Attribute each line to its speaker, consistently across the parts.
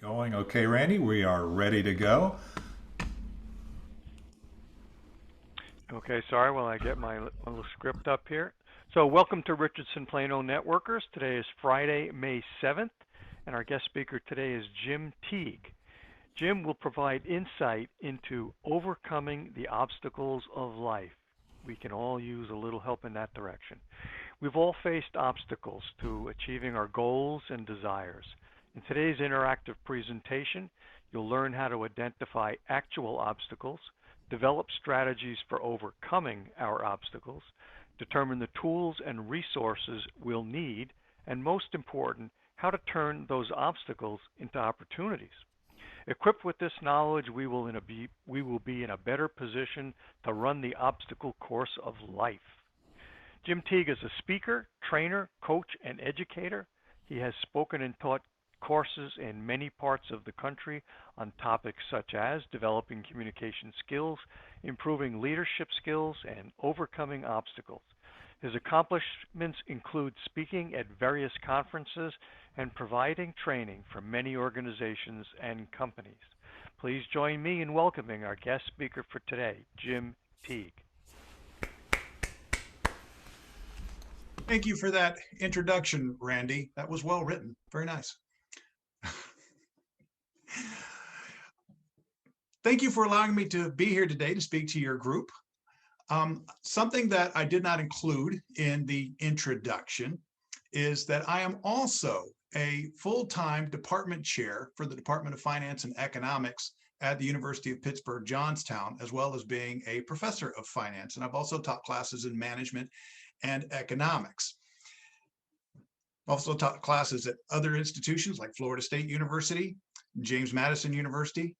Speaker 1: Going. Okay, Randy, we are ready to go.
Speaker 2: Okay, sorry while I get my little script up here. So, welcome to Richardson Plano Networkers. Today is Friday, May 7th, and our guest speaker today is Jim Teague. Jim will provide insight into overcoming the obstacles of life. We can all use a little help in that direction. We've all faced obstacles to achieving our goals and desires. In today's interactive presentation, you'll learn how to identify actual obstacles, develop strategies for overcoming our obstacles, determine the tools and resources we'll need, and most important, how to turn those obstacles into opportunities. Equipped with this knowledge, we will be in a better position to run the obstacle course of life. Jim Teague is a speaker, trainer, coach, and educator. He has spoken and taught courses in many parts of the country on topics such as developing communication skills, improving leadership skills, and overcoming obstacles. His accomplishments include speaking at various conferences and providing training for many organizations and companies. Please join me in welcoming our guest speaker for today, Jim Teague.
Speaker 3: Thank you for that introduction, Randy. That was well written. Very nice. Thank you for allowing me to be here today to speak to your group. Something that I did not include in the introduction is that I am also a full-time department chair for the Department of Finance and Economics at the University of Pittsburgh Johnstown, as well as being a professor of finance. And I've also taught classes in management and economics. I've also taught classes at other institutions like Florida State University, James Madison University,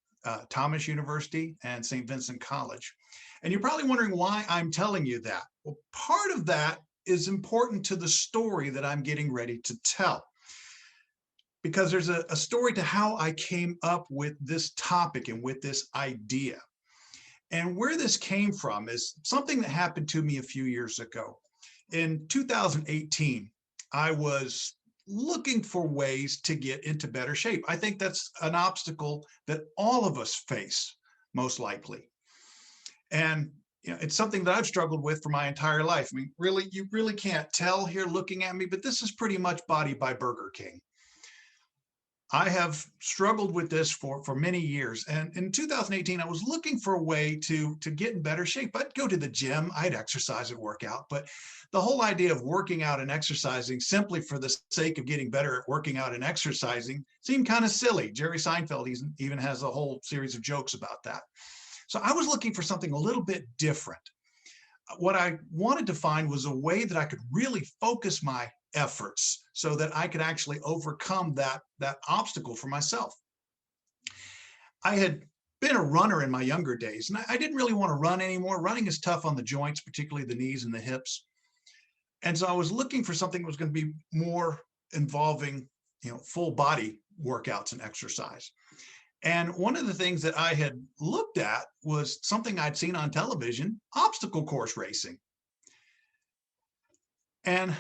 Speaker 3: Thomas University, and St. Vincent College. And you're probably wondering why I'm telling you that. Well, part of that is important to the story that I'm getting ready to tell, because there's a story to how I came up with this topic and with this idea. And where this came from is something that happened to me a few years ago. In 2018, I was looking for ways to get into better shape. I think that's an obstacle that all of us face, most likely. And it's something that I've struggled with for my entire life. I mean, really, you really can't tell here looking at me, but this is pretty much Body by Burger King. I have struggled with this for many years. And in 2018, I was looking for a way to get in better shape. I'd go to the gym, I'd exercise and work out, but the whole idea of working out and exercising simply for the sake of getting better at working out and exercising seemed kind of silly. Jerry Seinfeld even has a whole series of jokes about that. So I was looking for something a little bit different. What I wanted to find was a way that I could really focus my efforts so that I could actually overcome that obstacle for myself. I had been a runner in my younger days, and I didn't really want to run anymore. Running is tough on the joints, particularly the knees and the hips. And so I was looking for something that was going to be more involving, full body workouts and exercise. And one of the things that I had looked at was something I'd seen on television, obstacle course racing. And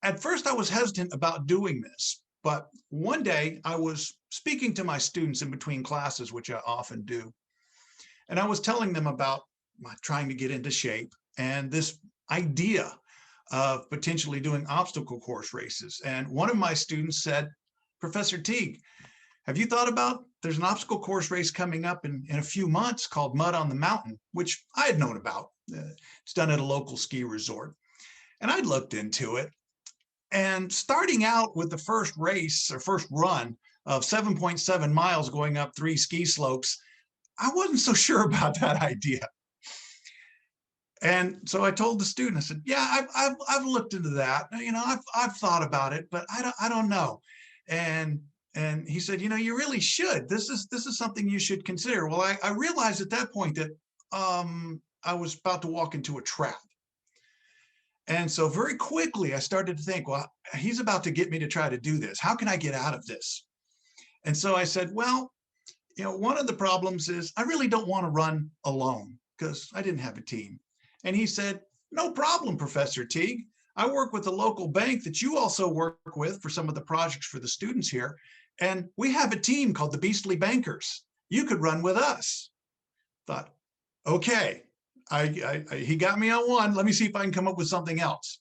Speaker 3: at first I was hesitant about doing this, but one day I was speaking to my students in between classes, which I often do. And I was telling them about trying to get into shape and this idea of potentially doing obstacle course races. And one of my students said, "Professor Teague, have you thought about there's an obstacle course race coming up in a few months called Mud on the Mountain," which I had known about. It's done at a local ski resort. And I'd looked into it. And starting out with the first race or first run of 7.7 miles going up 3 ski slopes, I wasn't so sure about that idea. And so I told the student, I said, "Yeah, I've looked into that. I've thought about it, but I don't know." And he said, "You really should. This is something you should consider." Well, I realized at that point that I was about to walk into a trap. And so very quickly I started to think, well, he's about to get me to try to do this. How can I get out of this? And so I said, well, one of the problems is I really don't want to run alone because I didn't have a team. And he said, "No problem, Professor Teague. I work with a local bank that you also work with for some of the projects for the students here. And we have a team called the Beastly Bankers. You could run with us. Thought, okay, he got me on one. Let me see if I can come up with something else.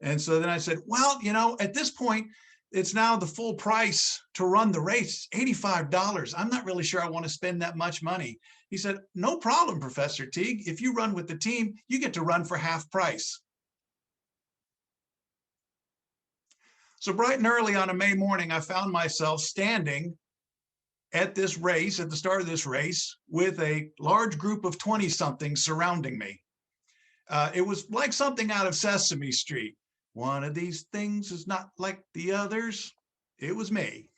Speaker 3: And so then I said, well, at this point, it's now the full price to run the race, $85. I'm not really sure I want to spend that much money. He said, no problem, Professor Teague. If you run with the team, you get to run for half price. So bright and early on a May morning, I found myself standing at this race, at the start of this race, with a large group of 20-somethings surrounding me. It was like something out of Sesame Street. One of these things is not like the others. It was me.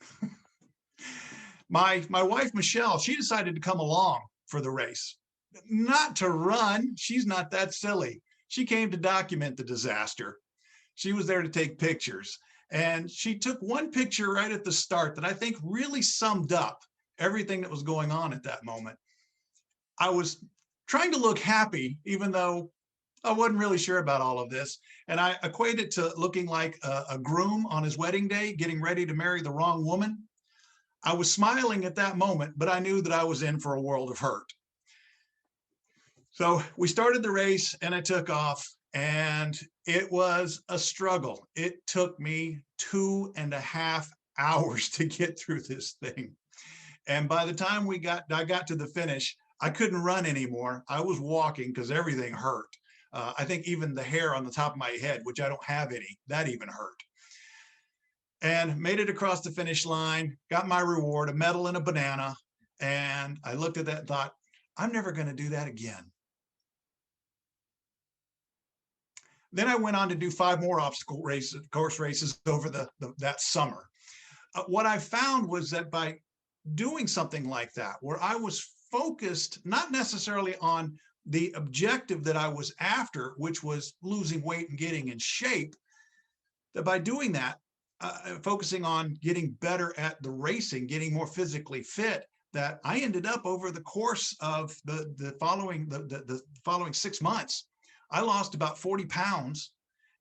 Speaker 3: My wife, Michelle, she decided to come along for the race. Not to run. She's not that silly. She came to document the disaster. She was there to take pictures. And she took one picture right at the start that I think really summed up everything that was going on at that moment. I was trying to look happy, even though I wasn't really sure about all of this. And I equated it to looking like a groom on his wedding day, getting ready to marry the wrong woman. I was smiling at that moment, but I knew that I was in for a world of hurt. So we started the race and I took off, and it was a struggle. It took me 2.5 hours to get through this thing. And by the time I got to the finish, I couldn't run anymore. I was walking because everything hurt. I think even the hair on the top of my head, which I don't have any, that even hurt. And made it across the finish line, got my reward, a medal and a banana. And I looked at that and thought, I'm never going to do that again. Then I went on to do 5 more obstacle races, course races over that summer. What I found was that by doing something like that, where I was focused not necessarily on the objective that I was after, which was losing weight and getting in shape, that by doing that, focusing on getting better at the racing, getting more physically fit, that I ended up over the course of the following 6 months, I lost about 40 pounds,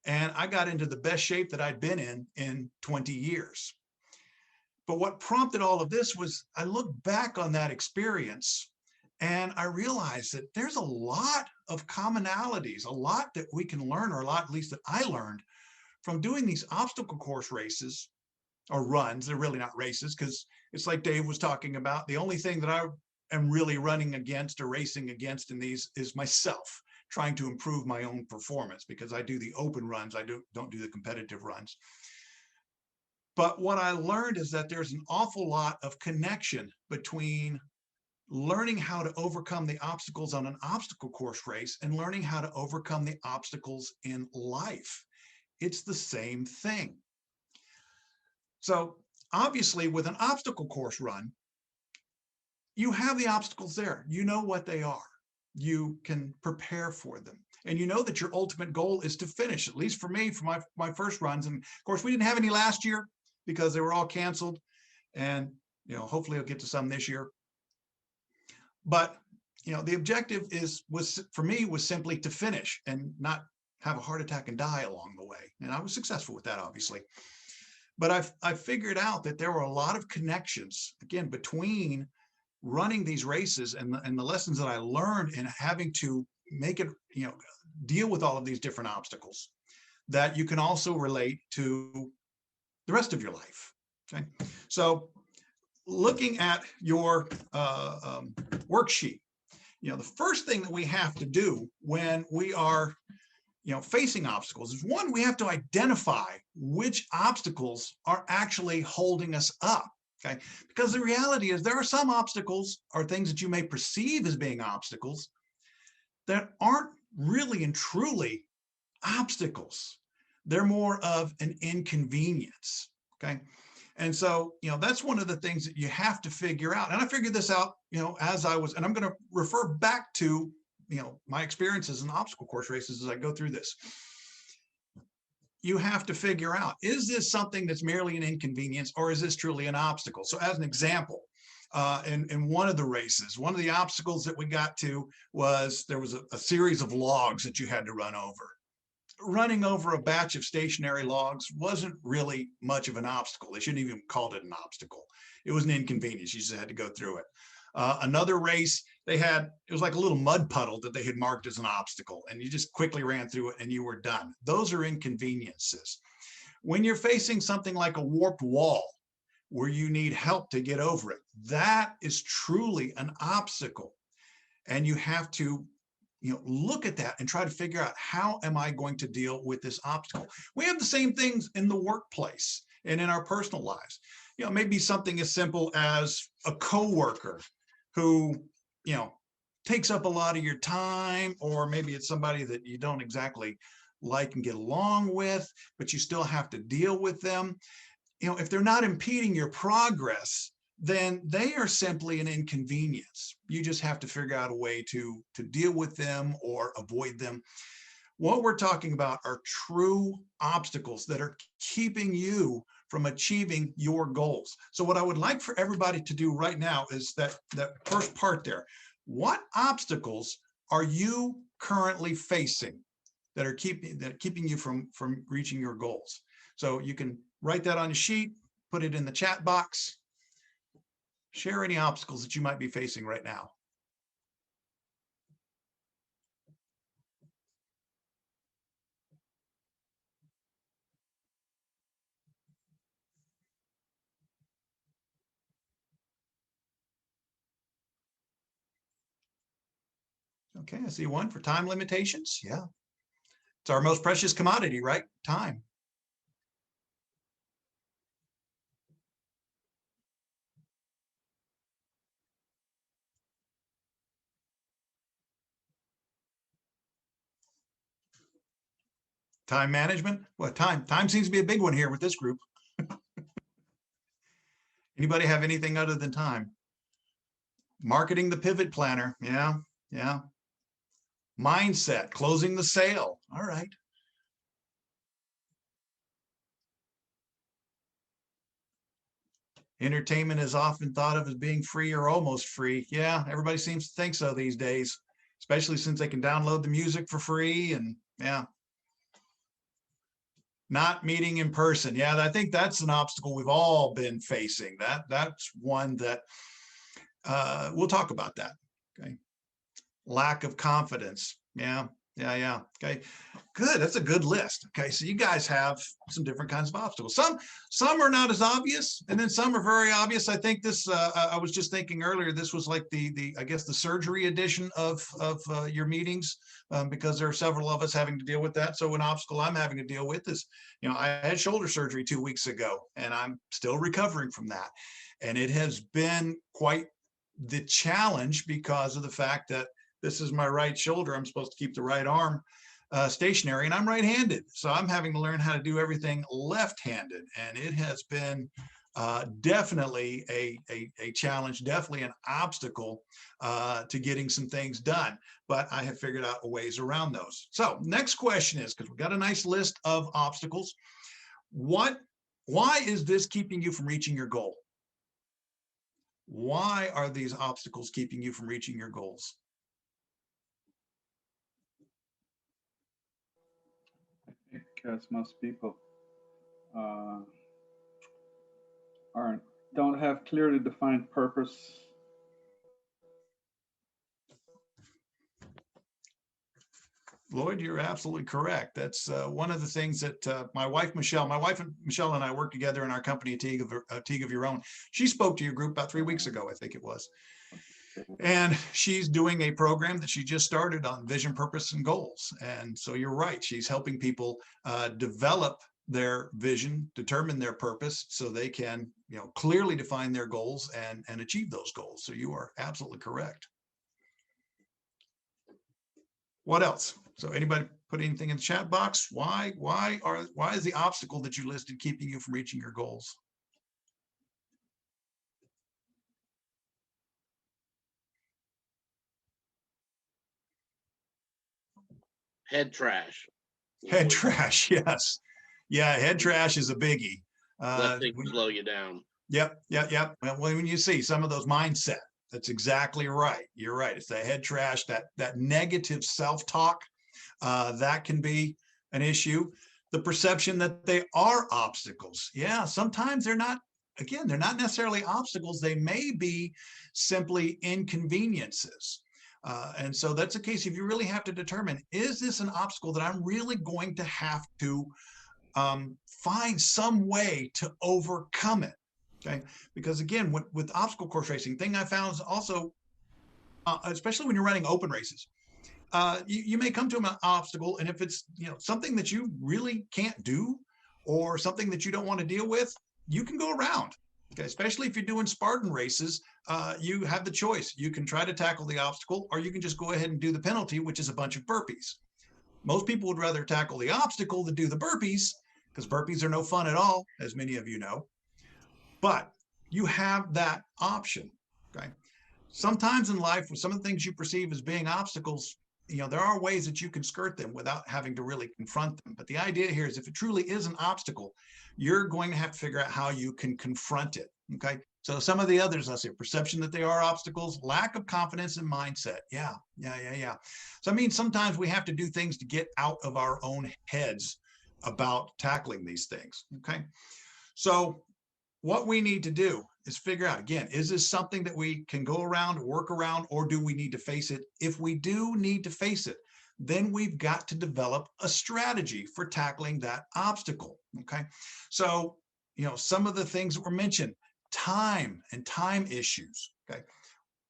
Speaker 3: and I got into the best shape that I'd been in 20 years. But what prompted all of this was I looked back on that experience and I realized that there's a lot of commonalities, a lot that we can learn, or a lot at least that I learned from doing these obstacle course races or runs. They're really not races, because it's like Dave was talking about. The only thing that I am really running against or racing against in these is myself, trying to improve my own performance, because I do the open runs. I don't do the competitive runs. But what I learned is that there's an awful lot of connection between learning how to overcome the obstacles on an obstacle course race and learning how to overcome the obstacles in life. It's the same thing. So obviously with an obstacle course run, you have the obstacles there. You know what they are. You can prepare for them. And you know that your ultimate goal is to finish, at least for me, for my first runs. And of course, we didn't have any last year because they were all canceled. And, hopefully I'll get to some this year. But, the objective was simply to finish and not have a heart attack and die along the way. And I was successful with that, obviously. But I figured out that there were a lot of connections, again, between running these races and the lessons that I learned in having to make it, deal with all of these different obstacles, that you can also relate to the rest of your life. Okay. So looking at your worksheet, the first thing that we have to do when we are facing obstacles is, one, we have to identify which obstacles are actually holding us up. Okay. Because the reality is there are some obstacles or things that you may perceive as being obstacles that aren't really and truly obstacles. They're more of an inconvenience. Okay. And so, that's one of the things that you have to figure out. And I figured this out, as I was, and I'm going to refer back to, my experiences in obstacle course races as I go through this. You have to figure out, is this something that's merely an inconvenience, or is this truly an obstacle? So as an example, in one of the races, one of the obstacles that we got to was there was a series of logs that you had to run over. running over a batch of stationary logs wasn't really much of an obstacle. They shouldn't even called it an obstacle. It was an inconvenience. You just had to go through it. Another race, it was like a little mud puddle that they had marked as an obstacle, and you just quickly ran through it and you were done. Those are inconveniences. When you're facing something like a warped wall where you need help to get over it, that is truly an obstacle. And you have to look at that and try to figure out, how am I going to deal with this obstacle? We have the same things in the workplace and in our personal lives. Maybe something as simple as a coworker who, takes up a lot of your time, or maybe it's somebody that you don't exactly like and get along with, but you still have to deal with them. If they're not impeding your progress, then they are simply an inconvenience. You just have to figure out a way to deal with them or avoid them. What we're talking about are true obstacles that are keeping you from achieving your goals. So what I would like for everybody to do right now is that first part there. What obstacles are you currently facing that are keeping you from reaching your goals? So you can write that on a sheet, put it in the chat box. Share any obstacles that you might be facing right now. Okay, I see one for time limitations. Yeah. It's our most precious commodity, right? Time. Time management. Well, time seems to be a big one here with this group. Anybody have anything other than time? Marketing the pivot planner. Yeah. Mindset, closing the sale. All right. Entertainment is often thought of as being free or almost free. Yeah, everybody seems to think so these days, especially since they can download the music for free. And yeah. Not meeting in person. Yeah, I think that's an obstacle we've all been facing. That's one that we'll talk about that. Okay. Lack of confidence. Yeah. Okay, good. That's a good list. Okay, so you guys have some different kinds of obstacles. Some are not as obvious, and then some are very obvious. I think this. I was just thinking earlier. This was like the I guess the surgery edition of your meetings, because there are several of us having to deal with that. So an obstacle I'm having to deal with is, I had shoulder surgery 2 weeks ago, and I'm still recovering from that, and it has been quite the challenge because of the fact that this is my right shoulder. I'm supposed to keep the right arm stationary, and I'm right-handed. So I'm having to learn how to do everything left-handed. And it has been definitely a challenge, definitely an obstacle to getting some things done. But I have figured out a ways around those. So next question is, because we've got a nice list of obstacles, why is this keeping you from reaching your goal? Why are these obstacles keeping you from reaching your goals?
Speaker 4: Because most people don't have clearly defined purpose.
Speaker 3: Lloyd, you're absolutely correct. That's one of the things that my wife Michelle and I work together in our company, Teague of Your Own. She spoke to your group about 3 weeks ago, I think it was. And she's doing a program that she just started on vision, purpose, and goals. And so you're right. She's helping people develop their vision, determine their purpose, so they can, clearly define their goals and achieve those goals. So you are absolutely correct. What else? So anybody put anything in the chat box? Why is the obstacle that you listed keeping you from reaching your goals?
Speaker 5: Head trash.
Speaker 3: Head trash, yes. Yeah, head trash is a biggie.
Speaker 5: Let things slow you down.
Speaker 3: Yep. Well, when you see some of those mindset, that's exactly right. You're right. It's that head trash, that negative self-talk. That can be an issue, the perception that they are obstacles. Yeah, sometimes they're not, again, they're not necessarily obstacles. They may be simply inconveniences. And so that's a case if you really have to determine, is this an obstacle that I'm really going to have to find some way to overcome it? Okay, because again, with obstacle course racing, thing I found is also, especially when you're running open races, you may come to an obstacle, and if it's something that you really can't do or something that you don't want to deal with, you can go around. Okay, especially if you're doing Spartan races, you have the choice. You can try to tackle the obstacle, or you can just go ahead and do the penalty, which is a bunch of burpees. Most people would rather tackle the obstacle than do the burpees, because burpees are no fun at all, as many of you know. But you have that option. Okay. Sometimes in life, with some of the things you perceive as being obstacles, there are ways that you can skirt them without having to really confront them. But the idea here is, if it truly is an obstacle, you're going to have to figure out how you can confront it. Okay. So some of the others, I say, perception that they are obstacles, lack of confidence and mindset. Yeah. So I mean, sometimes we have to do things to get out of our own heads about tackling these things. Okay. So what we need to do is figure out, again, is this something that we can go around, work around, or do we need to face it? If we do need to face it, then we've got to develop a strategy for tackling that obstacle. Okay. So, some of the things that were mentioned, time and time issues. Okay.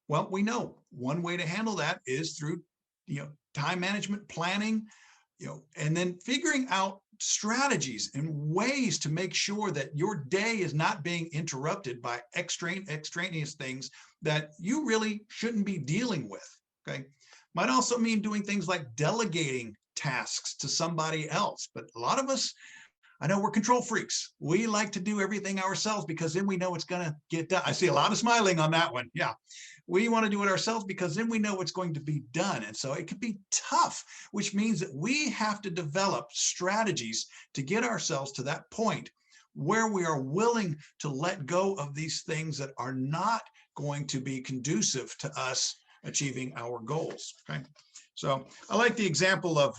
Speaker 3: Well, we know one way to handle that is through, time management, planning, and then figuring out strategies and ways to make sure that your day is not being interrupted by extraneous things that you really shouldn't be dealing with. Okay. Might also mean doing things like delegating tasks to somebody else. But a lot of us, I know we're control freaks. We like to do everything ourselves because then we know it's going to get done. I see a lot of smiling on that one. Yeah. We want to do it ourselves because then we know it's going to be done. And so it can be tough, which means that we have to develop strategies to get ourselves to that point where we are willing to let go of these things that are not going to be conducive to us achieving our goals. Okay. So I like the example of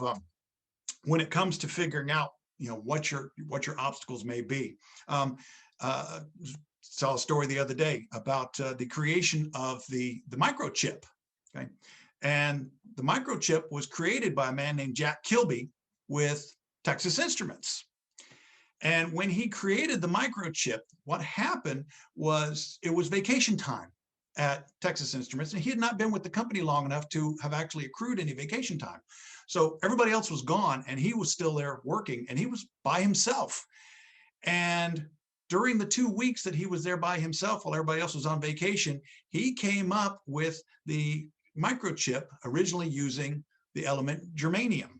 Speaker 3: when it comes to figuring out, what your obstacles may be. Saw a story the other day about the creation of the microchip. Okay. And the microchip was created by a man named Jack Kilby with Texas Instruments. And when he created the microchip, what happened was it was vacation time at Texas Instruments, and he had not been with the company long enough to have actually accrued any vacation time. So everybody else was gone, and he was still there working, and he was by himself. And during the 2 weeks that he was there by himself while everybody else was on vacation, he came up with the microchip, originally using the element germanium.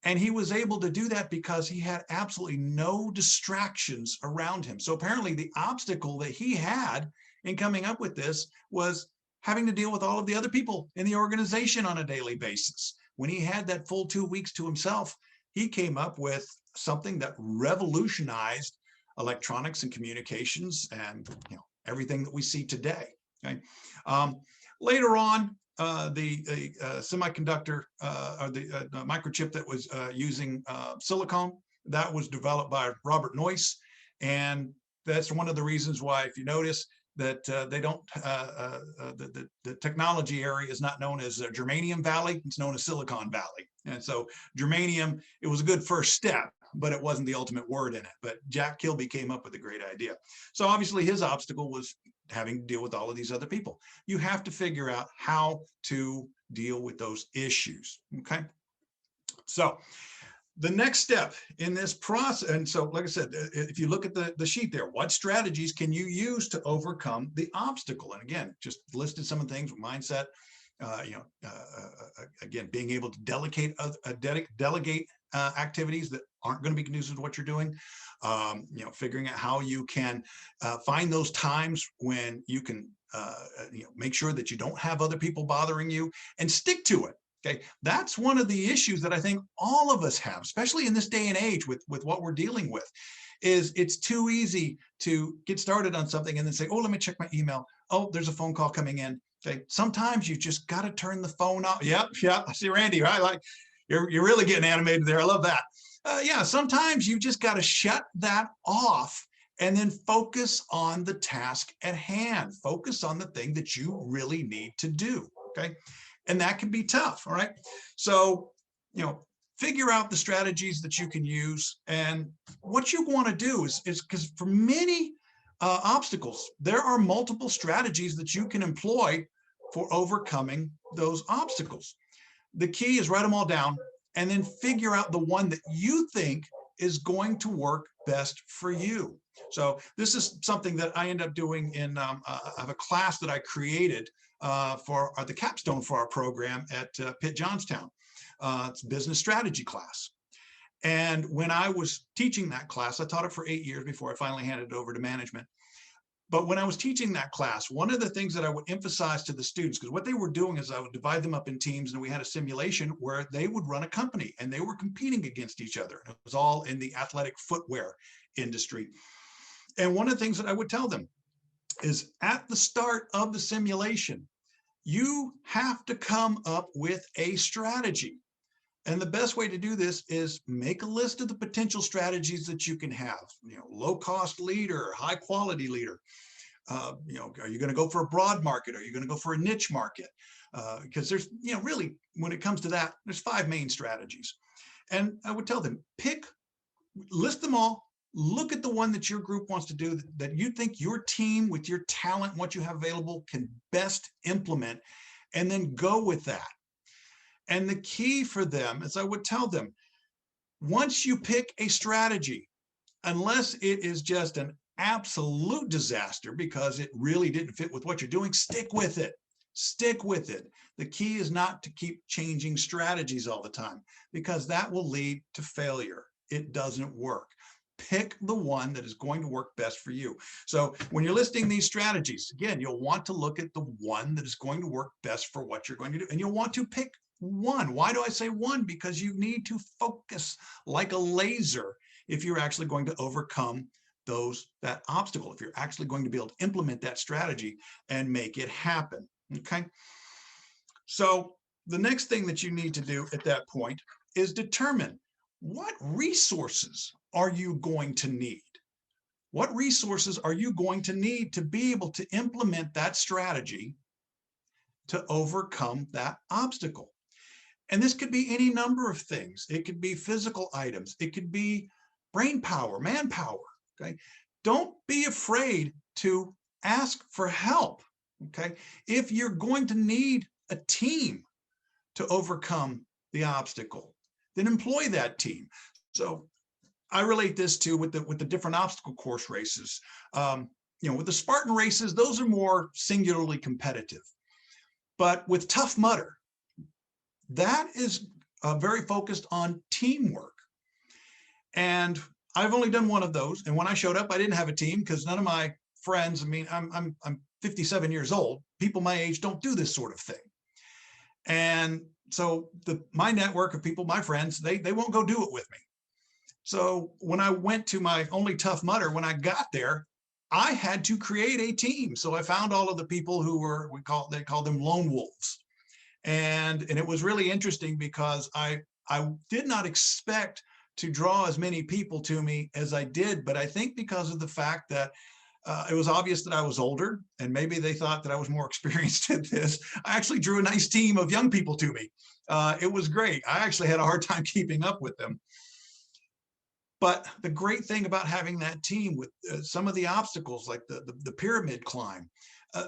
Speaker 3: And he was able to do that because he had absolutely no distractions around him. So apparently the obstacle that he had in coming up with this was having to deal with all of the other people in the organization on a daily basis. When he had that full 2 weeks to himself, he came up with something that revolutionized electronics and communications and everything that we see today. Okay. Later on, the semiconductor or the microchip that was using silicone, that was developed by Robert Noyce, and that's one of the reasons why, if you notice, that they don't, the technology area is not known as Germanium Valley, it's known as Silicon Valley. And so germanium, it was a good first step, but it wasn't the ultimate word in it. But Jack Kilby came up with a great idea. So obviously his obstacle was having to deal with all of these other people. You have to figure out how to deal with those issues, okay? So the next step in this process, and so like I said, if you look at the sheet there, what strategies can you use to overcome the obstacle? And again, just listed some of the things with mindset, again, being able to delegate activities that aren't going to be conducive to what you're doing, figuring out how you can find those times when you can make sure that you don't have other people bothering you and stick to it. Okay, that's one of the issues that I think all of us have, especially in this day and age with what we're dealing with, is it's too easy to get started on something and then say, oh, let me check my email. Oh, there's a phone call coming in. Okay, sometimes you just got to turn the phone off. Yep, I see Randy, right? Like, You're really getting animated there. I love that. Yeah, sometimes you just got to shut that off and then focus on the task at hand. Focus on the thing that you really need to do. Okay. And that can be tough. All right. So, figure out the strategies that you can use. And what you want to do is because for many obstacles, there are multiple strategies that you can employ for overcoming those obstacles. The key is write them all down and then figure out the one that you think is going to work best for you. So this is something that I end up doing in I have a class that I created for the capstone for our program at Pitt Johnstown. It's a business strategy class. And when I was teaching that class, I taught it for 8 years before I finally handed it over to management. But when I was teaching that class, one of the things that I would emphasize to the students, because what they were doing is I would divide them up in teams and we had a simulation where they would run a company and they were competing against each other. It was all in the athletic footwear industry. And one of the things that I would tell them is at the start of the simulation, you have to come up with a strategy. And the best way to do this is make a list of the potential strategies that you can have. Low cost leader, high quality leader. Are you going to go for a broad market? Are you going to go for a niche market? Because there's, really, when it comes to that, there's 5 main strategies. And I would tell them, list them all, look at the one that your group wants to do, that you think your team with your talent, what you have available can best implement, and then go with that. And the key for them is I would tell them, once you pick a strategy, unless it is just an absolute disaster because it really didn't fit with what you're doing, stick with it. Stick with it. The key is not to keep changing strategies all the time because that will lead to failure. It doesn't work. Pick the one that is going to work best for you. So when you're listing these strategies, again, you'll want to look at the one that is going to work best for what you're going to do. And you'll want to pick one. Why do I say one? Because you need to focus like a laser if you're actually going to overcome that obstacle, if you're actually going to be able to implement that strategy and make it happen. Okay. So the next thing that you need to do at that point is determine what resources are you going to need? What resources are you going to need to be able to implement that strategy to overcome that obstacle? And this could be any number of things. It could be physical items. It could be brain power, manpower. Okay. Don't be afraid to ask for help. Okay. If you're going to need a team to overcome the obstacle, then employ that team. So I relate this to with the different obstacle course races. With the Spartan races, those are more singularly competitive. But with Tough Mudder, that is very focused on teamwork. And I've only done one of those. And when I showed up, I didn't have a team because none of my friends, I'm 57 years old. People my age don't do this sort of thing. And so my network of people, my friends, they won't go do it with me. So when I went to my only Tough Mudder, when I got there, I had to create a team. So I found all of the people who were, they call them lone wolves. And it was really interesting because I did not expect to draw as many people to me as I did, but I think because of the fact that it was obvious that I was older and maybe they thought that I was more experienced at this, I actually drew a nice team of young people to me. It was great. I actually had a hard time keeping up with them. But the great thing about having that team with some of the obstacles like the pyramid climb,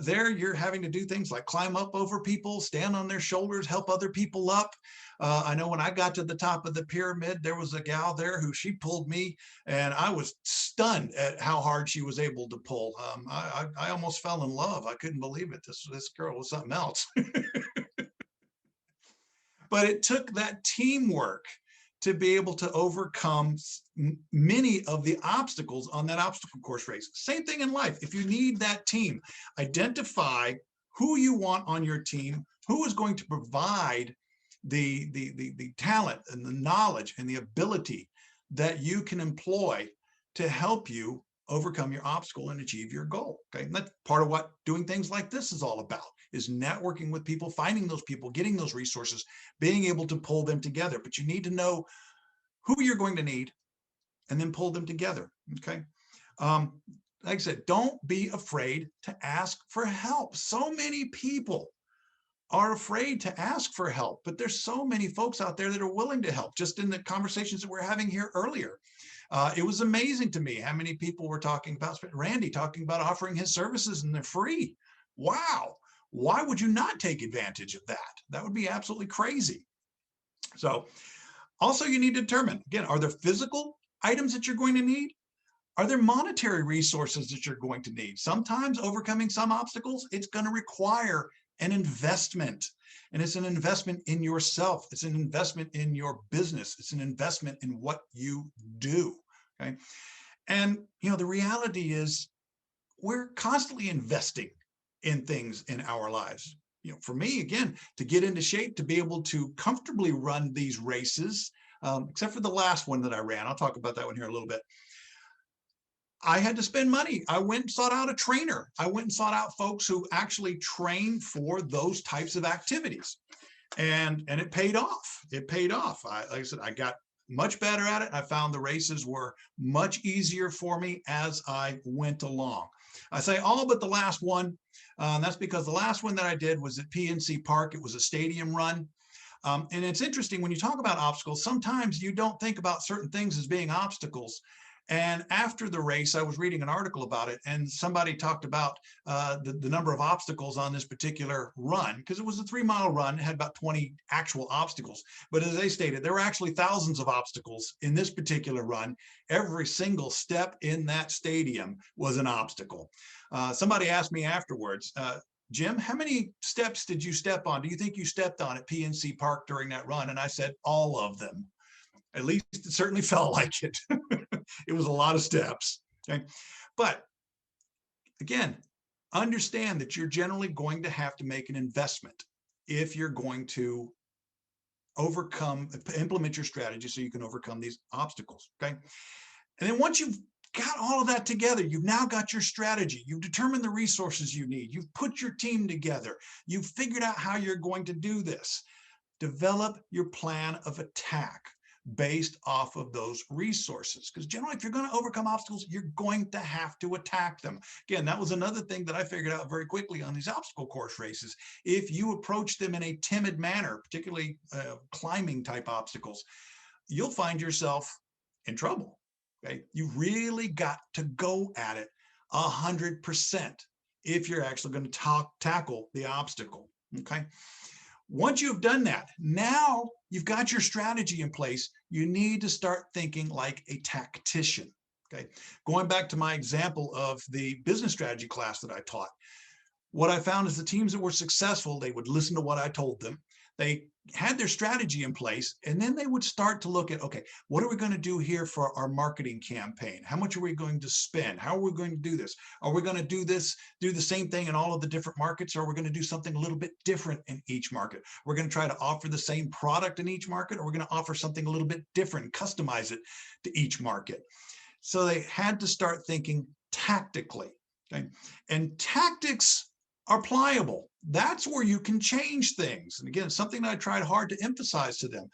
Speaker 3: there you're having to do things like climb up over people, stand on their shoulders, help other people up. I know when I got to the top of the pyramid, there was a gal there who she pulled me and I was stunned at how hard she was able to pull. I almost fell in love. I couldn't believe it. This girl was something else. But it took that teamwork to be able to overcome many of the obstacles on that obstacle course race. Same thing in life. If you need that team, identify who you want on your team, who is going to provide the talent and the knowledge and the ability that you can employ to help you overcome your obstacle and achieve your goal. Okay. And that's part of what doing things like this is all about, is networking with people, finding those people, getting those resources, being able to pull them together. But you need to know who you're going to need and then pull them together. Okay. Like I said, don't be afraid to ask for help. So many people are afraid to ask for help, but there's so many folks out there that are willing to help. Just in the conversations that we're having here earlier, it was amazing to me how many people were talking about, Randy talking about offering his services and they're free. Wow. Why would you not take advantage of that? That would be absolutely crazy. So also you need to determine, again, are there physical items that you're going to need? Are there monetary resources that you're going to need? Sometimes overcoming some obstacles, it's going to require an investment. And it's an investment in yourself. It's an investment in your business. It's an investment in what you do. Okay. And, the reality is we're constantly investing in things in our lives. For me, again, to get into shape, to be able to comfortably run these races, except for the last one that I ran. I'll talk about that one here in a little bit. I had to spend money. I went and sought out a trainer. I went and sought out folks who actually train for those types of activities. And it paid off. It paid off. Like I said, I got much better at it. I found the races were much easier for me as I went along. I say all but the last one. That's because the last one that I did was at PNC Park. It was a stadium run. And it's interesting when you talk about obstacles, sometimes you don't think about certain things as being obstacles. And after the race, I was reading an article about it, and somebody talked about the number of obstacles on this particular run, because it was a 3-mile run. It had about 20 actual obstacles. But as they stated, there were actually thousands of obstacles in this particular run. Every single step in that stadium was an obstacle. Somebody asked me afterwards, Jim, how many steps did you step on? Do you think you stepped on at PNC Park during that run? And I said, all of them. At least it certainly felt like it. It was a lot of steps. Okay. But again, understand that you're generally going to have to make an investment if you're going to implement your strategy so you can overcome these obstacles. Okay. And then once you've got all of that together, you've now got your strategy. You've determined the resources you need. You've put your team together. You've figured out how you're going to do this. Develop your plan of attack based off of those resources. Because generally, if you're going to overcome obstacles, you're going to have to attack them. Again, that was another thing that I figured out very quickly on these obstacle course races. If you approach them in a timid manner, particularly climbing type obstacles, you'll find yourself in trouble. Okay, you really got to go at it 100% if you're actually going to tackle the obstacle. Okay. Once you've done that, now you've got your strategy in place. You need to start thinking like a tactician. Okay. Going back to my example of the business strategy class that I taught, what I found is the teams that were successful, they would listen to what I told them. They had their strategy in place, and then they would start to look at, okay, what are we going to do here for our marketing campaign? How much are we going to spend? How are we going to do this? Are we going to do the same thing in all of the different markets, or are we going to do something a little bit different in each market? We're going to try to offer the same product in each market, or we're going to offer something a little bit different, customize it to each market. So they had to start thinking tactically. Okay? And tactics are pliable. That's where you can change things. And again, something that I tried hard to emphasize to them.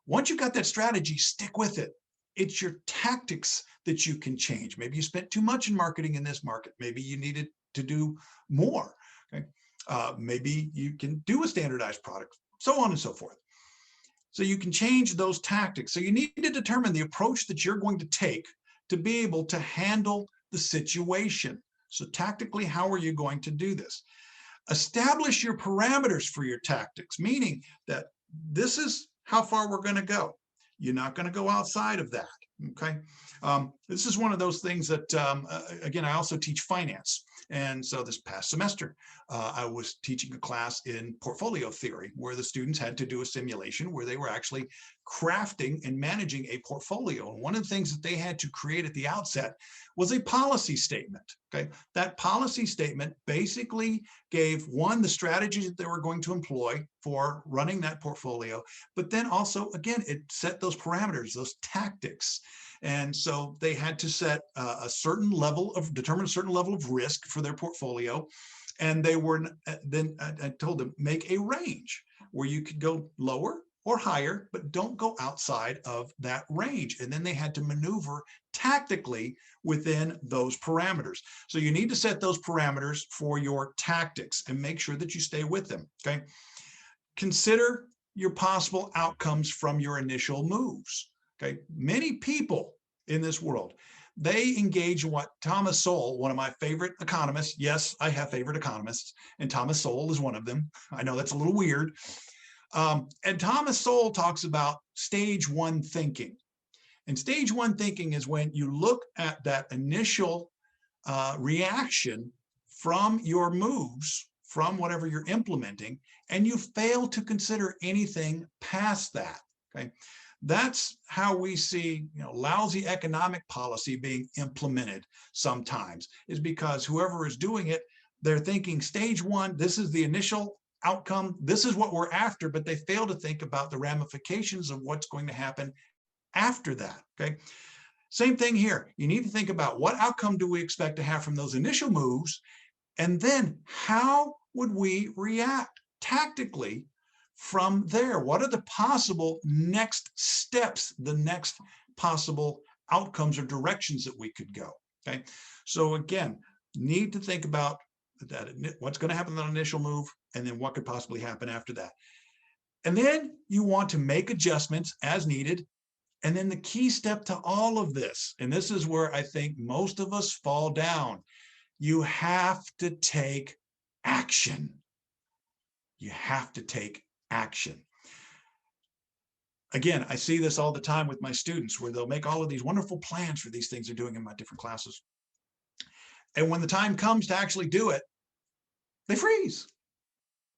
Speaker 3: Once you've got that strategy, stick with it. It's your tactics that you can change. Maybe you spent too much in marketing in this market. Maybe you needed to do more. Okay? Maybe you can do a standardized product, so on and so forth. So you can change those tactics. So you need to determine the approach that you're going to take to be able to handle the situation. So tactically, how are you going to do this? Establish your parameters for your tactics, meaning that this is how far we're going to go. You're not going to go outside of that. Okay. This is one of those things that, again, I also teach finance. And so this past semester, I was teaching a class in portfolio theory where the students had to do a simulation where they were actually crafting and managing a portfolio. And one of the things that they had to create at the outset was a policy statement. Okay, that policy statement basically gave, one, the strategies that they were going to employ for running that portfolio, but then also, again, it set those parameters, those tactics. And so they had to set determine a certain level of risk for their portfolio. And they were then, I told them, make a range where you could go lower or higher, but don't go outside of that range. And then they had to maneuver tactically within those parameters. So you need to set those parameters for your tactics and make sure that you stay with them, okay? Consider your possible outcomes from your initial moves, okay? Many people in this world, they engage in what Thomas Sowell, one of my favorite economists, yes, I have favorite economists, and Thomas Sowell is one of them. I know that's a little weird. And Thomas Sowell talks about stage one thinking. And stage one thinking is when you look at that initial reaction from your moves, from whatever you're implementing, and you fail to consider anything past that, okay? That's how we see, lousy economic policy being implemented sometimes, is because whoever is doing it, they're thinking stage one, this is the initial outcome, this is what we're after, but they fail to think about the ramifications of what's going to happen after that, okay? Same thing here. You need to think about what outcome do we expect to have from those initial moves, and then how would we react tactically from there? What are the possible next steps, the next possible outcomes or directions that we could go, okay? So again, need to think about that, what's going to happen in the initial move, and then what could possibly happen after that. And then you want to make adjustments as needed. And then the key step to all of this, and this is where I think most of us fall down, you have to take action. You have to take action. Again, I see this all the time with my students where they'll make all of these wonderful plans for these things they're doing in my different classes. And when the time comes to actually do it, they freeze.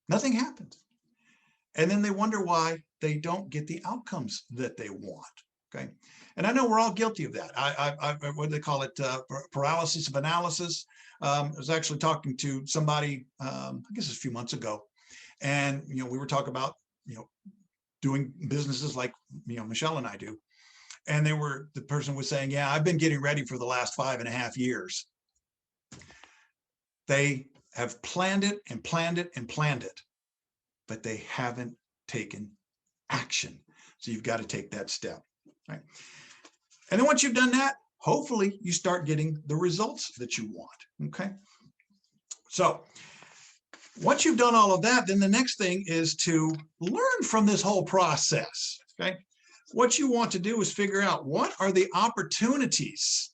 Speaker 3: Nothing happens. And then they wonder why they don't get the outcomes that they want, okay? And I know we're all guilty of that. What do they call it? Paralysis of analysis. I was actually talking to somebody, I guess a few months ago, and we were talking about doing businesses like Michelle and I do, and the person was saying, yeah, I've been getting ready for the last 5.5 years. They have planned it and planned it and planned it, but they haven't taken action. So you've got to take that step, right? And then once you've done that, hopefully you start getting the results that you want, okay? So once you've done all of that, then the next thing is to learn from this whole process, okay? What you want to do is figure out what are the opportunities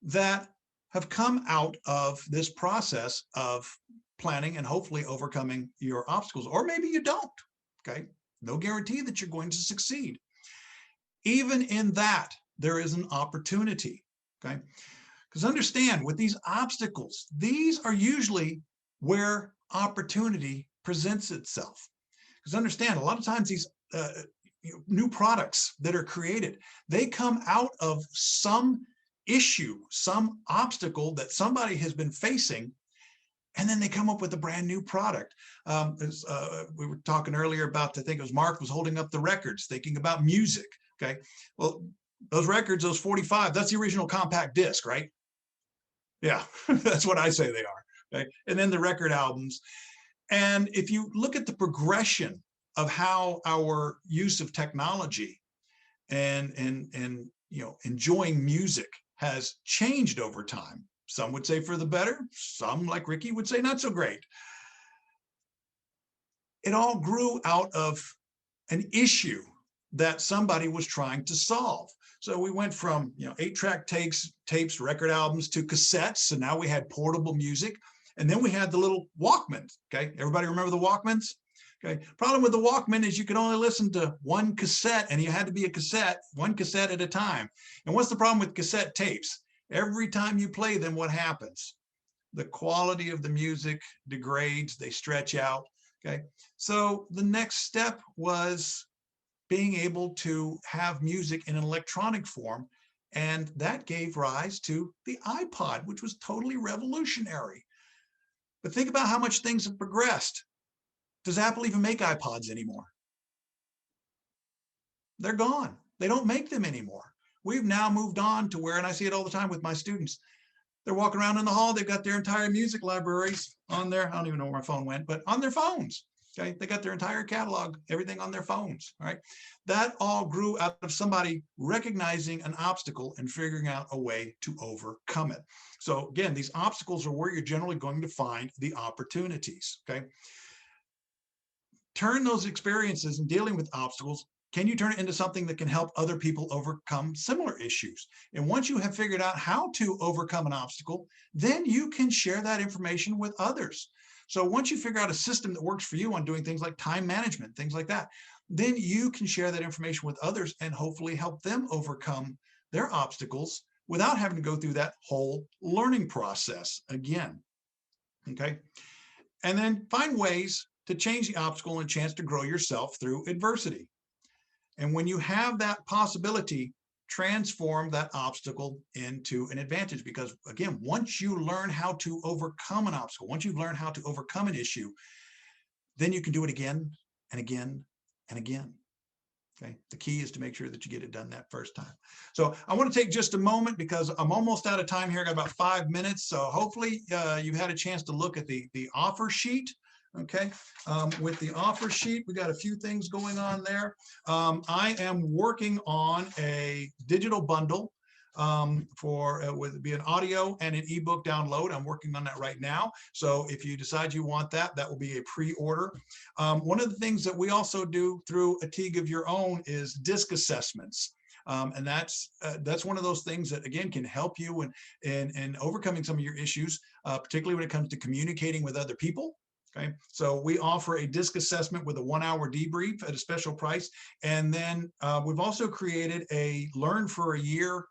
Speaker 3: that have come out of this process of planning and hopefully overcoming your obstacles, or maybe you don't, okay? No guarantee that you're going to succeed. Even in that, there is an opportunity, okay? Because understand, with these obstacles, these are usually where opportunity presents itself. Because understand, a lot of times these new products that are created, they come out of some issue, some obstacle that somebody has been facing, and then they come up with a brand new product. We were talking earlier about, I think it was Mark was holding up the records, thinking about music, okay? Well, those records, those 45, that's the original compact disc, right? Yeah, that's what I say they are, okay? And then the record albums. And if you look at the progression of how our use of technology and enjoying music has changed over time. Some would say for the better, some like Ricky would say not so great. It all grew out of an issue that somebody was trying to solve. So we went from 8-track tapes, record albums to cassettes. So now we had portable music. And then we had the little Walkmans, okay? Everybody remember the Walkmans? Okay. Problem with the Walkman is you could only listen to one cassette, and you had to be one cassette at a time. And what's the problem with cassette tapes? Every time you play them, what happens? The quality of the music degrades, they stretch out, okay? So the next step was being able to have music in an electronic form. And that gave rise to the iPod, which was totally revolutionary. But think about how much things have progressed. Does Apple even make iPods anymore? They're gone. They don't make them anymore. We've now moved on to where, and I see it all the time with my students, they're walking around in the hall, they've got their entire music libraries on their, I don't even know where my phone went, but on their phones. Okay, they got their entire catalog, everything on their phones. All right, that all grew out of somebody recognizing an obstacle and figuring out a way to overcome it. So again, these obstacles are where you're generally going to find the opportunities. Okay, turn those experiences in dealing with obstacles. Can you turn it into something that can help other people overcome similar issues? And once you have figured out how to overcome an obstacle, then you can share that information with others. So once you figure out a system that works for you on doing things like time management, things like that, then you can share that information with others and hopefully help them overcome their obstacles without having to go through that whole learning process again. Okay. And then find ways to change the obstacle and a chance to grow yourself through adversity. And when you have that possibility, transform that obstacle into an advantage. Because again, once you learn how to overcome an obstacle, once you've learned how to overcome an issue, then you can do it again and again and again. Okay. The key is to make sure that you get it done that first time. So I want to take just a moment because I'm almost out of time here. I got about 5 minutes. So hopefully you've had a chance to look at the offer sheet. Okay, with the offer sheet, we got a few things going on there. I am working on a digital bundle would be an audio and an ebook download. I'm working on that right now. So if you decide you want that, that will be a pre-order. One of the things that we also do through a Teague of your own is disc assessments. And that's one of those things that, again, can help you in overcoming some of your issues, particularly when it comes to communicating with other people. Okay, so we offer a disc assessment with a 1-hour debrief at a special price. And then we've also created a Learn for a Year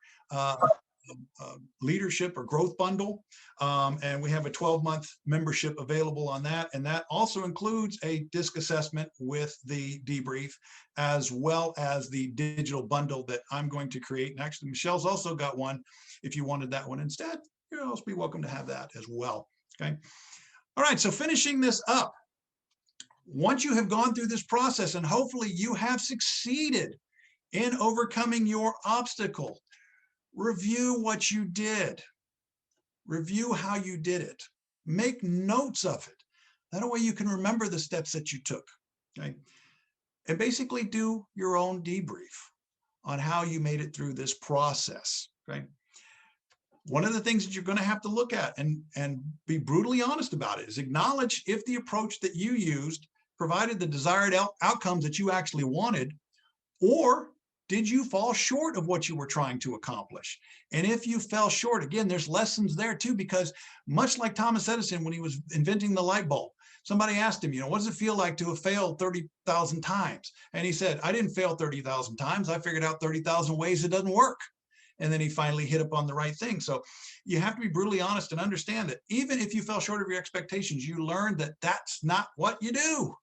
Speaker 3: leadership or growth bundle. And we have a 12-month membership available on that. And that also includes a disc assessment with the debrief, as well as the digital bundle that I'm going to create. And actually, Michelle's also got one. If you wanted that one instead, you'll also be welcome to have that as well. Okay. All right, so finishing this up, once you have gone through this process and hopefully you have succeeded in overcoming your obstacle, review what you did, review how you did it, make notes of it. That way you can remember the steps that you took, okay? And basically do your own debrief on how you made it through this process, okay? One of the things that you're going to have to look at and be brutally honest about it is acknowledge if the approach that you used provided the desired outcomes that you actually wanted, or did you fall short of what you were trying to accomplish? And if you fell short, again, there's lessons there too, because much like Thomas Edison, when he was inventing the light bulb, somebody asked him, what does it feel like to have failed 30,000 times? And he said, I didn't fail 30,000 times. I figured out 30,000 ways it doesn't work. And then he finally hit upon the right thing. So you have to be brutally honest and understand that even if you fell short of your expectations, you learned that that's not what you do.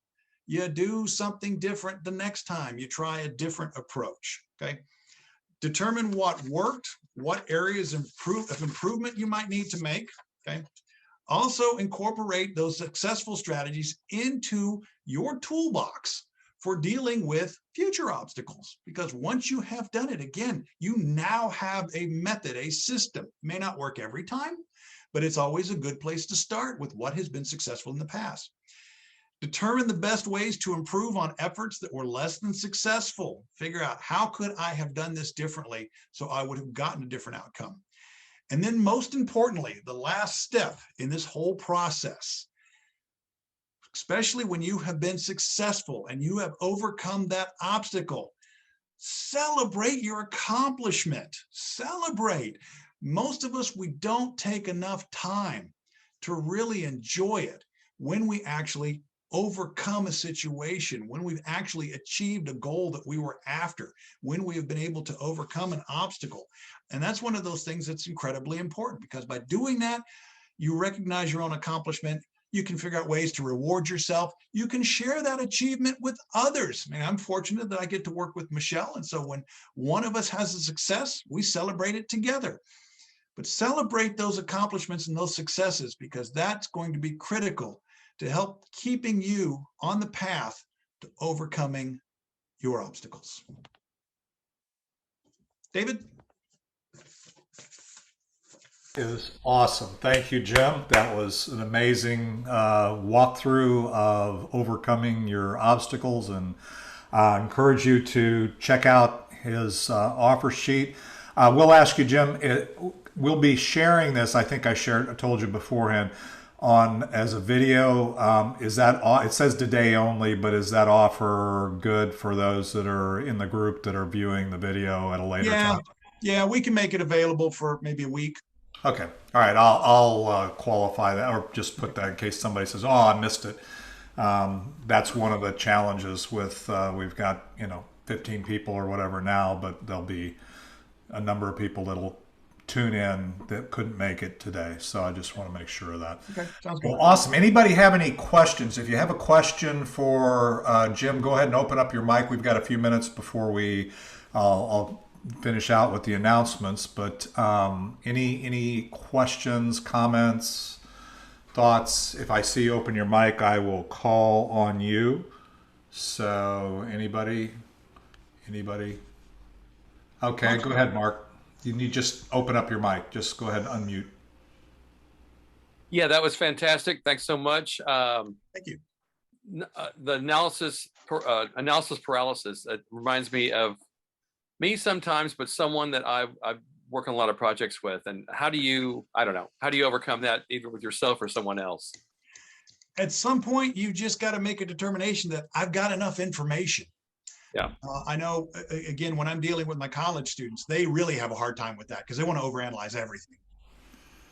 Speaker 3: You do something different the next time. You try a different approach, okay? Determine what worked, what areas of improvement you might need to make, okay? Also incorporate those successful strategies into your toolbox for dealing with future obstacles. Because once you have done it, again, you now have a method, a system. It may not work every time, but it's always a good place to start with what has been successful in the past. Determine the best ways to improve on efforts that were less than successful. Figure out, how could I have done this differently so I would have gotten a different outcome? And then most importantly, the last step in this whole process, especially when you have been successful and you have overcome that obstacle, celebrate your accomplishment. Celebrate. Most of us, we don't take enough time to really enjoy it when we actually overcome a situation, when we've actually achieved a goal that we were after, when we have been able to overcome an obstacle. And that's one of those things that's incredibly important, because by doing that, you recognize your own accomplishment. You can figure out ways to reward yourself. You can share that achievement with others. I mean, I'm fortunate that I get to work with Michelle. And so when one of us has a success, we celebrate it together. But celebrate those accomplishments and those successes, because that's going to be critical to help keeping you on the path to overcoming your obstacles. David?
Speaker 1: It was awesome. Thank you, Jim. That was an amazing walkthrough of overcoming your obstacles, and I encourage you to check out his offer sheet. We'll ask you, Jim, we'll be sharing this. I think I told you beforehand, on as a video. Is that, it says today only, but is that offer good for those that are in the group that are viewing the video at a later time?
Speaker 3: Yeah, we can make it available for maybe a week.
Speaker 1: Okay. All right. I'll qualify that, or just put that in case somebody says, "Oh, I missed it." That's one of the challenges with we've got 15 people or whatever now, but there'll be a number of people that'll tune in that couldn't make it today. So I just want to make sure of that.
Speaker 3: Okay, sounds good.
Speaker 1: Well, awesome. Anybody have any questions? If you have a question for Jim, go ahead and open up your mic. We've got a few minutes before I'll finish out with the announcements, but any questions, comments, thoughts? If I see you open your mic, I will call on you. So anybody? Okay, go ahead, Mark. You need just open up your mic. Just go ahead and unmute.
Speaker 6: Yeah, that was fantastic. Thanks so much.
Speaker 3: Thank you.
Speaker 6: The analysis paralysis, it reminds me of me sometimes, but someone that I work on a lot of projects with. And how do you overcome that, either with yourself or someone else?
Speaker 3: At some point, you just got to make a determination that I've got enough information.
Speaker 6: Yeah.
Speaker 3: I know, again, when I'm dealing with my college students, they really have a hard time with that because they want to overanalyze everything.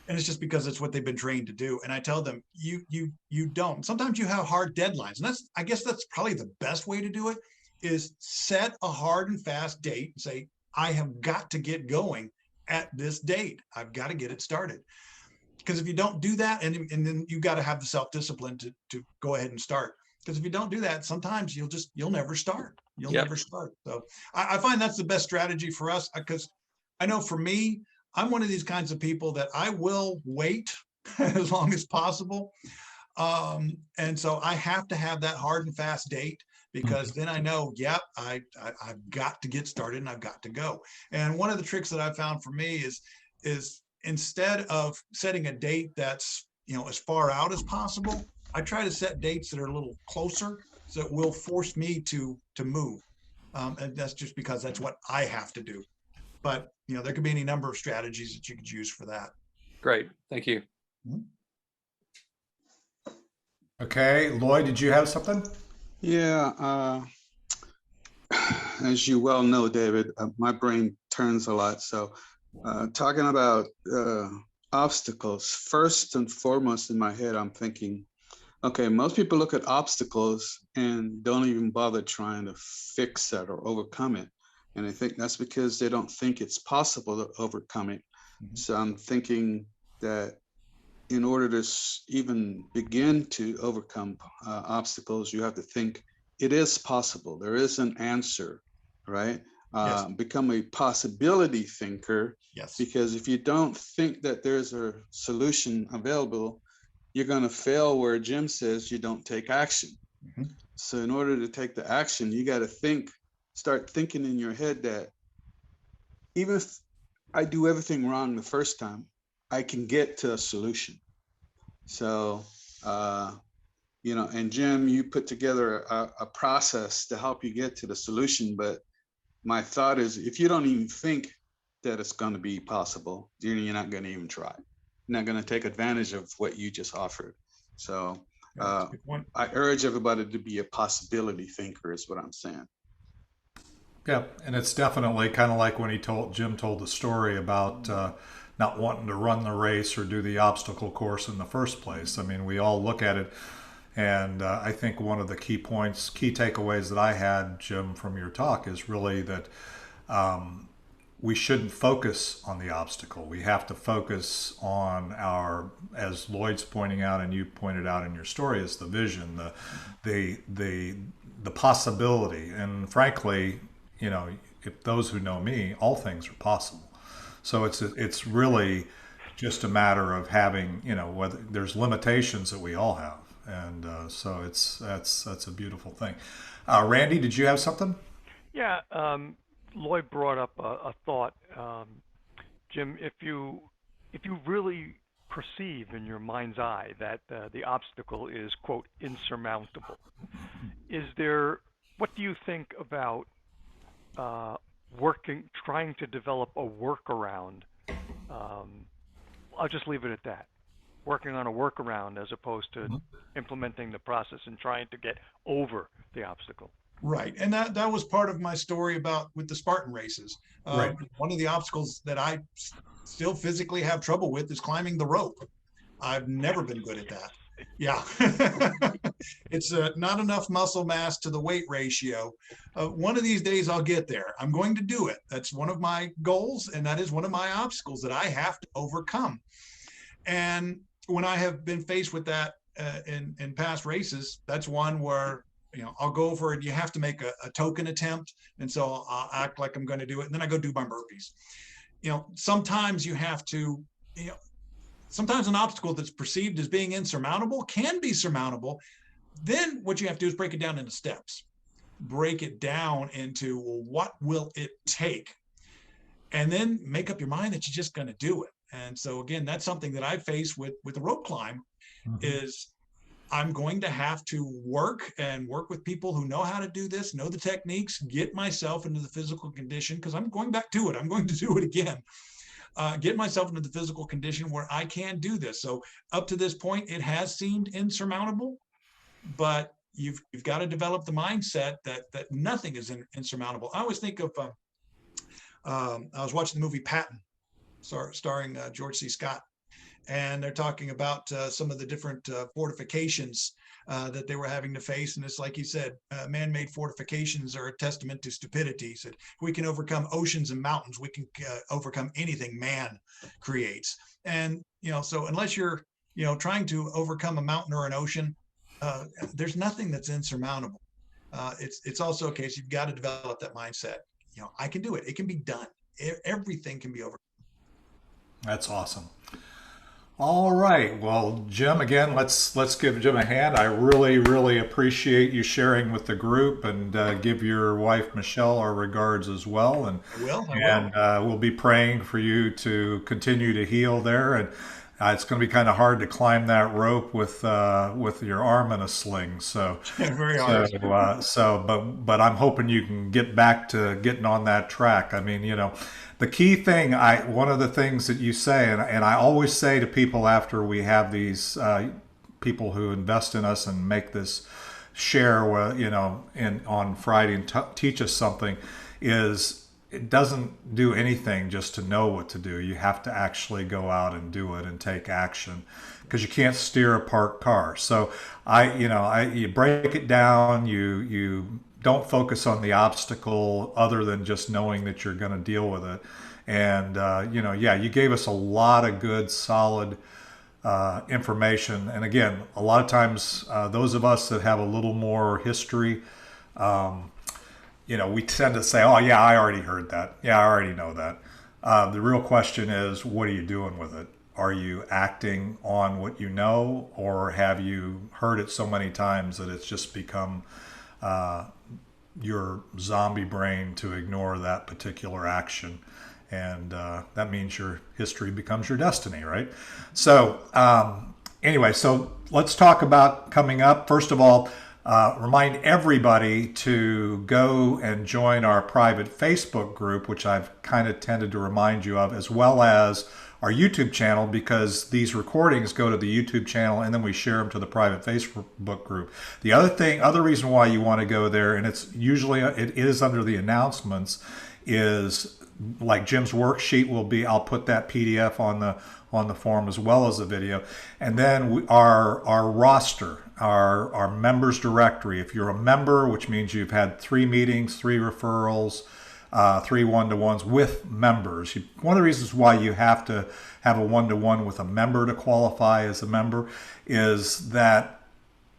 Speaker 3: And it's just because it's what they've been trained to do. And I tell them, you don't. Sometimes you have hard deadlines. And I guess that's probably the best way to do it, is set a hard and fast date and say, I have got to get going at this date. I've got to get it started. Because if you don't do that, and then you've got to have the self-discipline to go ahead and start. Because if you don't do that, sometimes you'll never start. You'll never start. So I find that's the best strategy for us, because I know for me, I'm one of these kinds of people that I will wait as long as possible. And so I have to have that hard and fast date, because then I know, yep, I've got to get started and I've got to go. And one of the tricks that I found for me is instead of setting a date that's as far out as possible, I try to set dates that are a little closer, so it will force me to move. And that's just because that's what I have to do. But there could be any number of strategies that you could use for that.
Speaker 6: Great, thank you.
Speaker 1: Okay, Lloyd, did you have something?
Speaker 4: Yeah, as you well know, David, my brain turns a lot. So talking about obstacles, first and foremost in my head, I'm thinking, okay, most people look at obstacles and don't even bother trying to fix it or overcome it. And I think that's because they don't think it's possible to overcome it. So I'm thinking that in order to even begin to overcome obstacles, you have to think it is possible. There is an answer, right?
Speaker 3: Yes.
Speaker 4: Become a possibility thinker.
Speaker 3: Yes.
Speaker 4: Because if you don't think that there's a solution available, you're going to fail where Jim says you don't take action. So in order to take the action, you got to start thinking in your head that even if I do everything wrong the first time, I can get to a solution. So, and Jim, you put together a process to help you get to the solution. But my thought is, if you don't even think that it's going to be possible, you're not going to even try. You're not going to take advantage of what you just offered. So I urge everybody to be a possibility thinker is what I'm saying.
Speaker 1: Yeah, and it's definitely kind of like when Jim told the story about not wanting to run the race or do the obstacle course in the first place. I mean, we all look at it, and I think one of the key takeaways that I had, Jim, from your talk is really that we shouldn't focus on the obstacle. We have to focus on our, as Lloyd's pointing out and you pointed out in your story, is the vision, the possibility. And frankly, if those who know me, all things are possible. So it's really just a matter of having, whether there's limitations that we all have. And so that's a beautiful thing. Randy, did you have something?
Speaker 2: Yeah, Lloyd brought up a thought. Jim, if you really perceive in your mind's eye that the obstacle is, quote, insurmountable, what do you think about trying to develop a workaround? I'll just leave it at that. Working on a workaround as opposed to implementing the process and trying to get over the obstacle.
Speaker 3: Right. And that was part of my story with the Spartan races.
Speaker 1: Right.
Speaker 3: One of the obstacles that I still physically have trouble with is climbing the rope. I've never been good at that. Yeah. It's not enough muscle mass to the weight ratio. One of these days I'll get there. I'm going to do it. That's one of my goals. And that is one of my obstacles that I have to overcome. And when I have been faced with that in past races, that's one where I'll go over it. You have to make a token attempt. And so I'll act like I'm going to do it. And then I go do my burpees. Sometimes you have to, sometimes an obstacle that's perceived as being insurmountable can be surmountable. Then what you have to do is break it down into steps. Break it down into, well, what will it take? And then make up your mind that you're just going to do it. And so again, that's something that I face with the rope climb is I'm going to have to work with people who know how to do this, know the techniques, get myself into the physical condition, because I'm going back to it. I'm going to do it again. Get myself into the physical condition where I can do this. So up to this point, it has seemed insurmountable, but you've got to develop the mindset that nothing is insurmountable. I always think of, I was watching the movie Patton, starring George C. Scott. And they're talking about some of the different fortifications that they were having to face. And it's like he said, man-made fortifications are a testament to stupidity. He said, if we can overcome oceans and mountains, we can overcome anything man creates. And, so unless you're, trying to overcome a mountain or an ocean, there's nothing that's insurmountable. It's also a case you've got to develop that mindset. I can do it. It can be done. Everything can be overcome.
Speaker 1: That's awesome. All right. Well, Jim, again, let's give Jim a hand. I really, really appreciate you sharing with the group, and give your wife Michelle our regards as well. And
Speaker 3: I will.
Speaker 1: we'll be praying for you to continue to heal there. And it's going to be kind of hard to climb that rope with your arm in a sling. So
Speaker 3: very hard.
Speaker 1: But I'm hoping you can get back to getting on that track. I mean, the key thing, one of the things that you say, and I always say to people after we have these people who invest in us and make this share, on Friday and teach us something, is it doesn't do anything just to know what to do. You have to actually go out and do it and take action, because you can't steer a parked car. So you break it down. You don't focus on the obstacle other than just knowing that you're going to deal with it. And, you gave us a lot of good, solid information. And again, a lot of times, those of us that have a little more history, we tend to say, oh, yeah, I already heard that. Yeah, I already know that. The real question is, what are you doing with it? Are you acting on what you know, or have you heard it so many times that it's just become your zombie brain to ignore that particular action? And that means your history becomes your destiny, right? So anyway, so let's talk about coming up. First of all, remind everybody to go and join our private Facebook group, which I've kind of tended to remind you of, as well as our YouTube channel, because these recordings go to the YouTube channel and then we share them to the private Facebook group. The other reason why you want to go there, and it is under the announcements, is like Jim's worksheet will be, I'll put that PDF on the forum as well as the video. And then our roster, our members directory. If you're a member, which means you've had 3 meetings, 3 referrals, 3 one-to-ones with members. One of the reasons why you have to have a one-to-one with a member to qualify as a member is that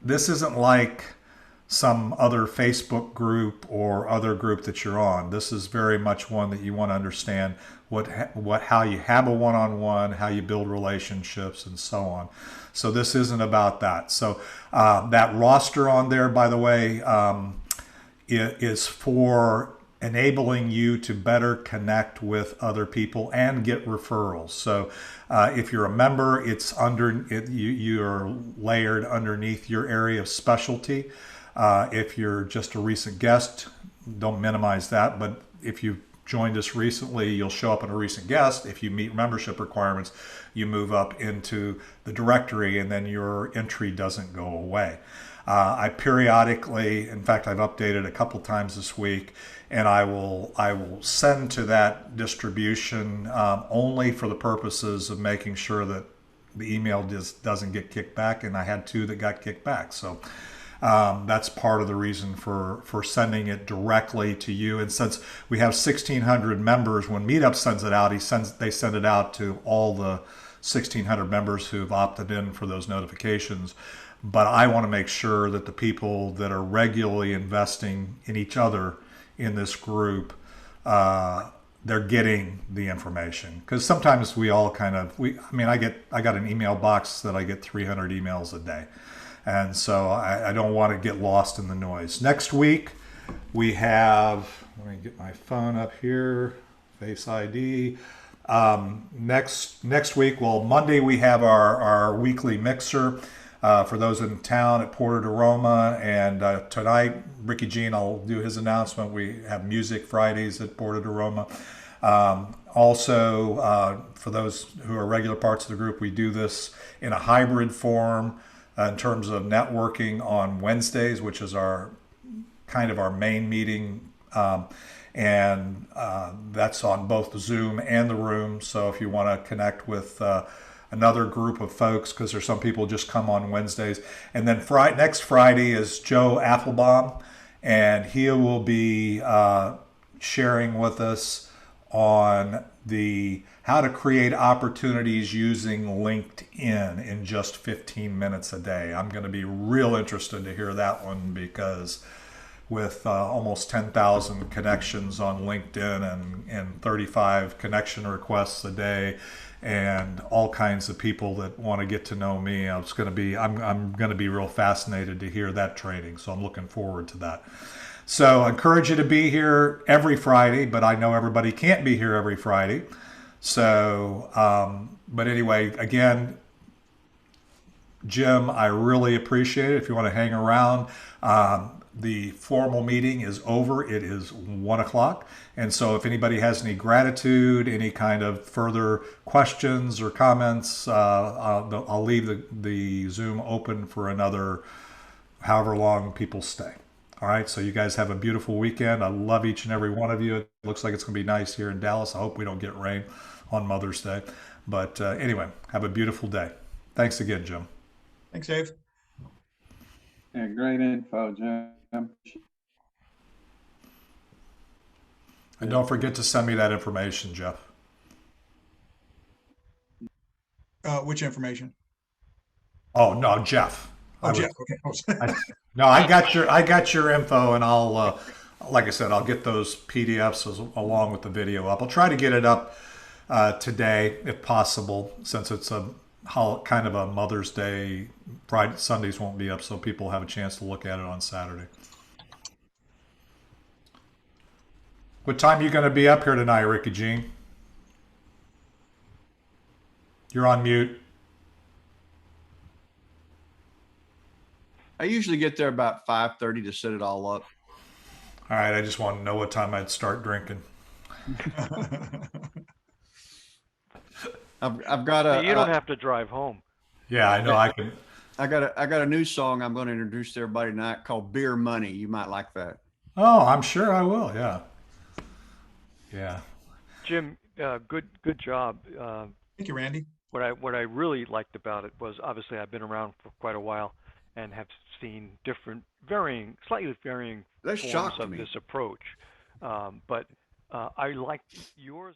Speaker 1: this isn't like some other Facebook group or other group that you're on. This is very much one that you want to understand how you have a one-on-one, how you build relationships, and so on. So this isn't about that. So that roster on there, by the way, is for enabling you to better connect with other people and get referrals. So if you're a member, you're layered underneath your area of specialty. If you're just a recent guest, don't minimize that. But if you joined us recently, you'll show up in a recent guest. If you meet membership requirements, you move up into the directory, and then your entry doesn't go away. I periodically, in fact, I've updated a couple times this week, and I will send to that distribution only for the purposes of making sure that the email just doesn't get kicked back. And I had 2 that got kicked back. So that's part of the reason for sending it directly to you. And since we have 1,600 members, when Meetup sends it out, they send it out to all the 1,600 members who've opted in for those notifications. But I want to make sure that the people that are regularly investing in each other in this group, they're getting the information. Because sometimes we all I got an email box that I get 300 emails a day. And so I don't want to get lost in the noise. Next week, we have, let me get my phone up here, Face ID. Next week, well, Monday, we have our weekly mixer for those in town at Porta de Roma. And tonight, Ricky Jean will do his announcement. We have music Fridays at Porta de Roma. Also, for those who are regular parts of the group, we do this in a hybrid form. In terms of networking on Wednesdays, which is our main meeting, and that's on both the Zoom and the room. So if you want to connect with another group of folks, because there's some people just come on Wednesdays. And then next Friday is Joe Applebaum, and he will be sharing with us on how to create opportunities using LinkedIn in just 15 minutes a day. I'm going to be real interested to hear that one, because with almost 10,000 connections on LinkedIn and 35 connection requests a day and all kinds of people that want to get to know me, I'm going to be real fascinated to hear that training. So I'm looking forward to that. So I encourage you to be here every Friday, but I know everybody can't be here every Friday. So, but anyway, again, Jim, I really appreciate it. If you want to hang around, the formal meeting is over. It is 1:00. And so if anybody has any gratitude, any kind of further questions or comments, I'll leave the Zoom open for another however long people stay. All right, so you guys have a beautiful weekend. I love each and every one of you. It looks like it's going to be nice here in Dallas. I hope we don't get rain on Mother's Day. But anyway, have a beautiful day. Thanks again, Jim.
Speaker 3: Thanks, Dave.
Speaker 4: Yeah, great info, Jim.
Speaker 1: And don't forget to send me that information, Jeff.
Speaker 3: Which information?
Speaker 1: Oh, no, Jeff.
Speaker 3: Oh, Jeff. Okay.
Speaker 1: No, I got your info, and I'll, like I said, I'll get those PDFs along with the video up. I'll try to get it up today, if possible, since it's kind of a Mother's Day. Friday, Sundays won't be up, so people have a chance to look at it on Saturday. What time are you going to be up here tonight, Ricky Jean? You're on mute.
Speaker 7: I usually get there about 5:30 to set it all up.
Speaker 1: All right, I just want to know what time I'd start drinking.
Speaker 7: I've got a.
Speaker 2: You don't have to drive home.
Speaker 1: Yeah, I know. I can.
Speaker 7: I got a new song I'm going to introduce to everybody tonight called "Beer Money." You might like that.
Speaker 1: Oh, I'm sure I will. Yeah. Yeah.
Speaker 2: Jim, good job.
Speaker 3: Thank you, Randy.
Speaker 2: What I really liked about it was, obviously I've been around for quite a while and have seen slightly varying
Speaker 7: That
Speaker 2: forms
Speaker 7: shocked
Speaker 2: of
Speaker 7: me.
Speaker 2: this approach. But I like yours.